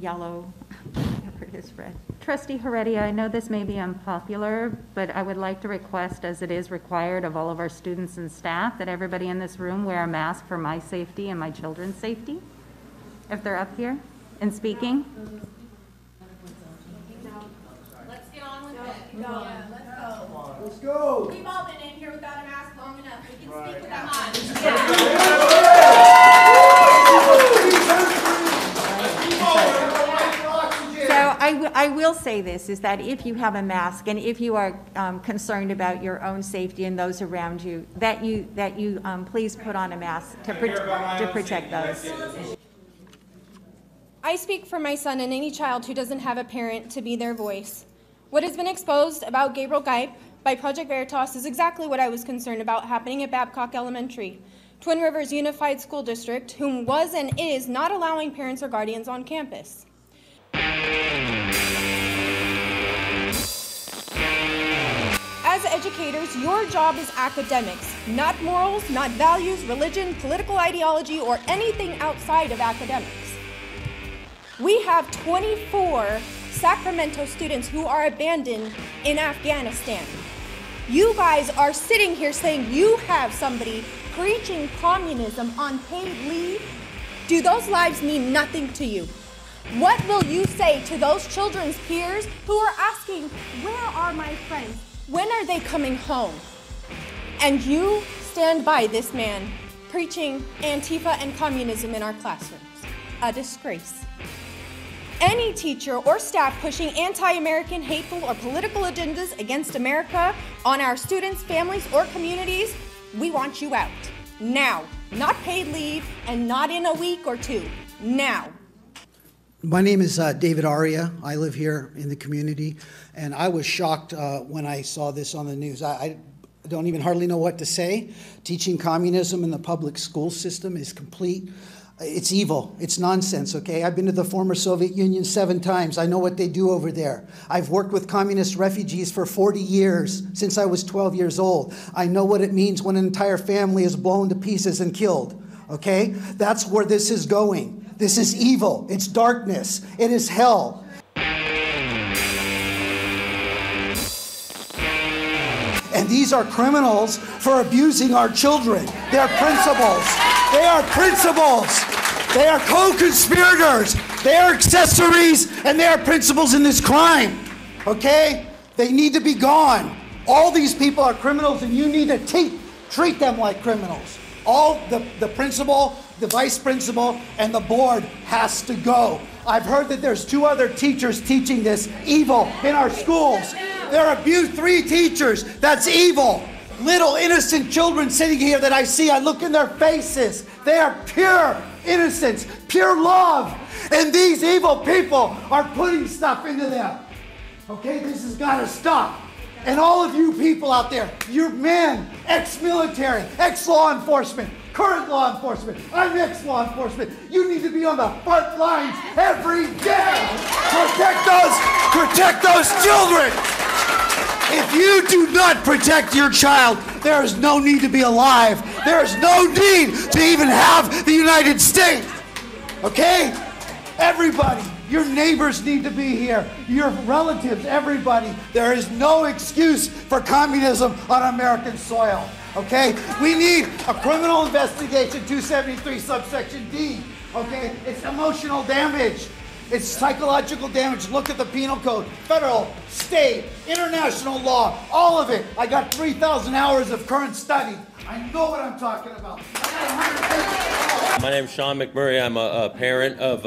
yellow, whatever it is, red. Trustee Heredia, I know this may be unpopular, but I would like to request, as it is required of all of our students and staff, that everybody in this room wear a mask for my safety and my children's safety, if they're up here and speaking. Let's get on with it. Yeah, let's go. Let's go. We've all been in here without a mask long enough. We can speak without one. So I will say this, is that if you have a mask and if you are concerned about your own safety and those around you, that you please put on a mask to protect those. I speak for my son and any child who doesn't have a parent to be their voice. What has been exposed about Gabriel Gipe by Project Veritas is exactly what I was concerned about happening at Babcock Elementary, Twin Rivers Unified School District, whom was and is not allowing parents or guardians on campus. As educators, your job is academics, not morals, not values, religion, political ideology, or anything outside of academics. We have 24 Sacramento students who are abandoned in Afghanistan. You guys are sitting here saying you have somebody preaching communism on paid leave. Do those lives mean nothing to you? What will you say to those children's peers who are asking, where are my friends? When are they coming home? And you stand by this man preaching Antifa and communism in our classrooms. A disgrace. Any teacher or staff pushing anti-American, hateful, or political agendas against America on our students, families, or communities, we want you out. Now. Not paid leave, and not in a week or two. Now. My name is David Aria. I live here in the community, and I was shocked when I saw this on the news. I don't even hardly know what to say. Teaching communism in the public school system is complete. It's evil. It's nonsense, okay? I've been to the former Soviet Union 7 times. I know what they do over there. I've worked with communist refugees for 40 years, since I was 12 years old. I know what it means when an entire family is blown to pieces and killed, okay? That's where this is going. This is evil. It's darkness. It is hell. And these are criminals for abusing our children. They're principals. They are principals. They are co-conspirators. They are accessories, and they are principals in this crime. Okay? They need to be gone. All these people are criminals, and you need to treat them like criminals. All the principal, the vice principal, and the board has to go. I've heard that there's 2 other teachers teaching this evil in our schools. There abused 3 teachers. That's evil. Little innocent children sitting here that I see, I look in their faces. They are pure innocence, pure love. And these evil people are putting stuff into them. Okay, this has got to stop. And all of you people out there, you're men, ex-military, ex-law enforcement, current law enforcement, I'm ex-law enforcement. You need to be on the front lines every day. Protect those children. If you do not protect your child, there is no need to be alive. There is no need to even have the United States. Okay? Everybody, your neighbors need to be here. Your relatives, everybody. There is no excuse for communism on American soil. Okay? We need a criminal investigation, 273 subsection D. Okay? It's emotional damage. It's psychological damage. Look at the penal code. Federal, state, international law, all of it. I got 3,000 hours of current study. I know what I'm talking about. My name is Sean McMurray. I'm a parent of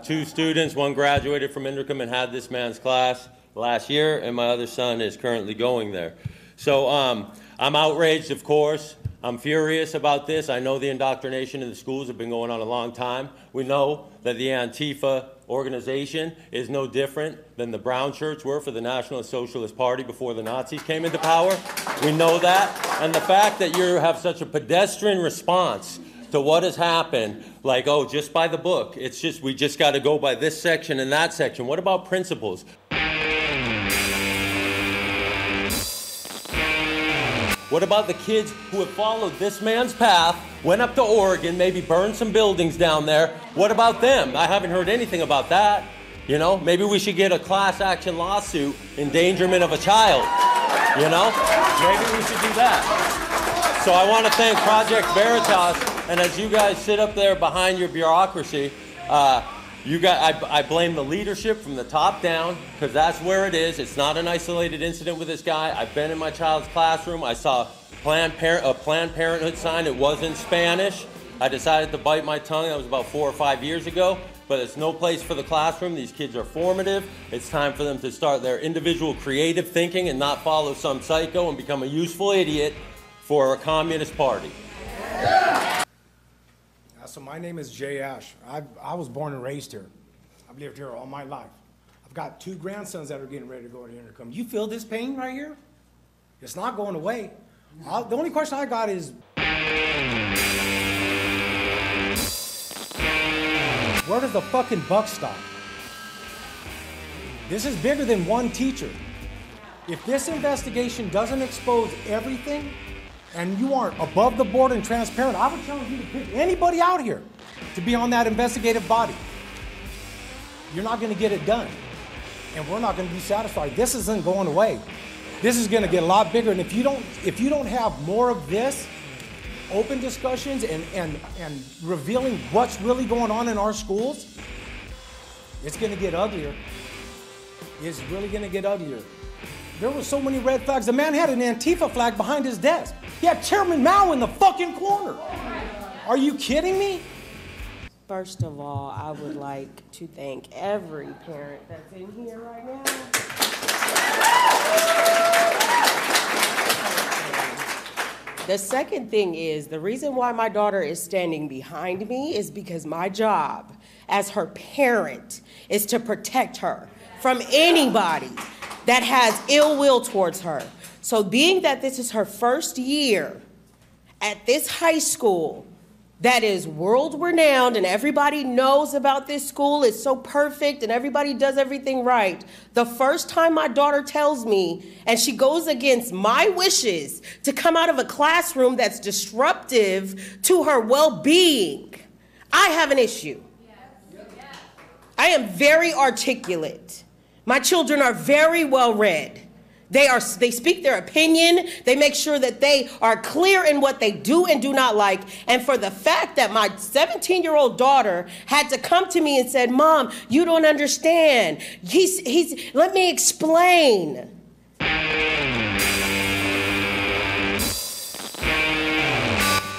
2 students. One graduated from Indercom and had this man's class last year, and my other son is currently going there. So I'm outraged, of course. I'm furious about this. I know the indoctrination in the schools have been going on a long time. We know that the Antifa organization is no different than the brown shirts were for the National Socialist Party before the Nazis came into power. We know that. And the fact that you have such a pedestrian response to what has happened, like, oh, just by the book. It's just, we just got to go by this section and that section. What about principles? What about the kids who have followed this man's path, went up to Oregon, maybe burned some buildings down there? What about them? I haven't heard anything about that. You know, maybe we should get a class action lawsuit, endangerment of a child. You know, maybe we should do that. So I want to thank Project Veritas, and as you guys sit up there behind your bureaucracy, I blame the leadership from the top down, because that's where it is. It's not an isolated incident with this guy. I've been in my child's classroom. I saw a Planned Parenthood sign. It was in Spanish. I decided to bite my tongue. That was about 4 or 5 years ago. But it's no place for the classroom. These kids are formative. It's time for them to start their individual creative thinking and not follow some psycho and become a useful idiot for a communist party. So my name is Jay Ash. I was born and raised here. I've lived here all my life. I've got 2 grandsons that are getting ready to go to Intercom. You feel this pain right here? It's not going away. The only question I got is, where does the fucking buck stop? This is bigger than one teacher. If this investigation doesn't expose everything, and you aren't above the board and transparent, I would challenge you to pick anybody out here to be on that investigative body. You're not going to get it done. And we're not going to be satisfied. This isn't going away. This is going to get a lot bigger. And if you don't have more of this, open discussions and revealing what's really going on in our schools, it's going to get uglier. It's really going to get uglier. There were so many red flags. The man had an Antifa flag behind his desk. He had Chairman Mao in the fucking corner. Are you kidding me? First of all, I would like to thank every parent that's in here right now. The second thing is, the reason why my daughter is standing behind me is because my job as her parent is to protect her from anybody that has ill will towards her. So being that this is her first year at this high school that is world renowned and everybody knows about this school, it's so perfect and everybody does everything right. The first time my daughter tells me, and she goes against my wishes to come out of a classroom that's disruptive to her well-being, I have an issue. I am very articulate. My children are very well read. They speak their opinion. They make sure that they are clear in what they do and do not like. And for the fact that my 17-year-old daughter had to come to me and said, "Mom, you don't understand. Let me explain."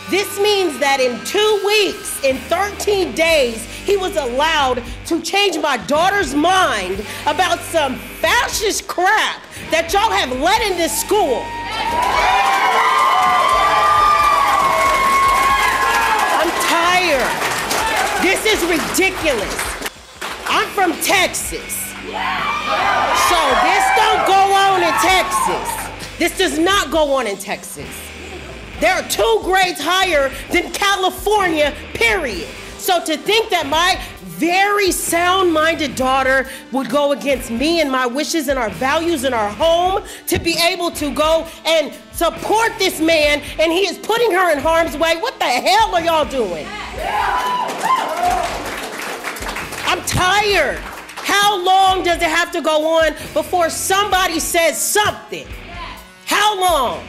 This means that in 2 weeks, in 13 days, he was allowed to change my daughter's mind about some fascist crap that y'all have let in this school. I'm tired. This is ridiculous. I'm from Texas. So this don't go on in Texas. This does not go on in Texas. There are 2 grades higher than California, period. So to think that my very sound-minded daughter would go against me and my wishes and our values in our home to be able to go and support this man, and he is putting her in harm's way, what the hell are y'all doing? I'm tired. How long does it have to go on before somebody says something? How long?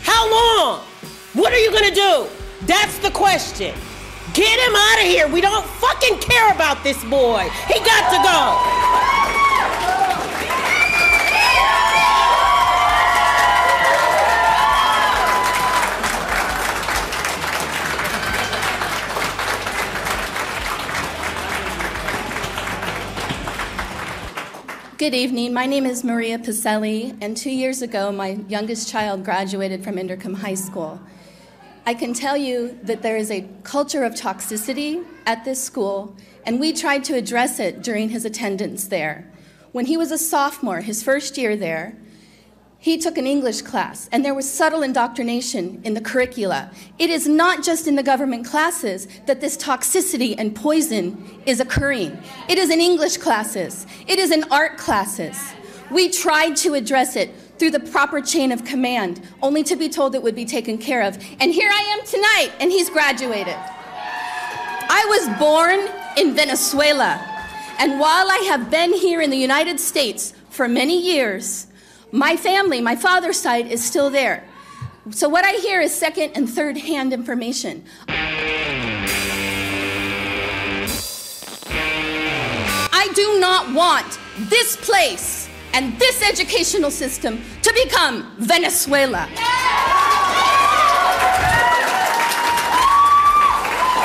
How long? What are you gonna do? That's the question. Get him out of here. We don't fucking care about this boy. He got to go. Good evening. My name is Maria Pacelli, and 2 years ago, my youngest child graduated from Indercombe High School. I can tell you that there is a culture of toxicity at this school, and we tried to address it during his attendance there. When he was a sophomore, his first year there, he took an English class, and there was subtle indoctrination in the curricula. It is not just in the government classes that this toxicity and poison is occurring. It is in English classes. It is in art classes. We tried to address it through the proper chain of command, only to be told it would be taken care of. And here I am tonight, and he's graduated. I was born in Venezuela, and while I have been here in the United States for many years, my family, my father's side, is still there. So what I hear is second and third hand information. I do not want this place and this educational system to become Venezuela.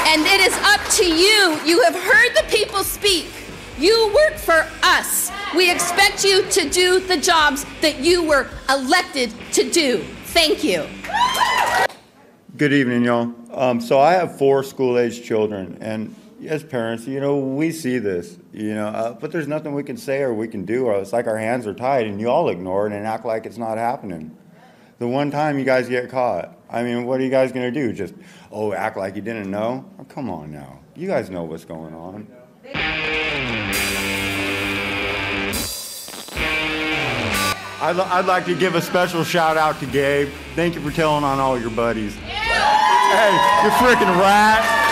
And it is up to you. You have heard the people speak. You work for us. We expect you to do the jobs that you were elected to do. Thank you. Good evening, y'all. So I have 4 school-age children, and as parents, you know, we see this, you know, but there's nothing we can say or we can do, or it's like our hands are tied and you all ignore it and act like it's not happening. The one time you guys get caught, I mean, what are you guys going to do? Just, oh, act like you didn't know? Oh, come on now. You guys know what's going on. I'd like to give a special shout out to Gabe. Thank you for telling on all your buddies. Hey, you freaking rat.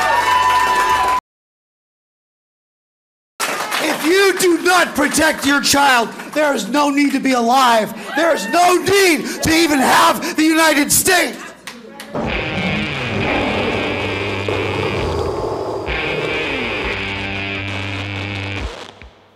If you do not protect your child, there is no need to be alive. There is no need to even have the United States.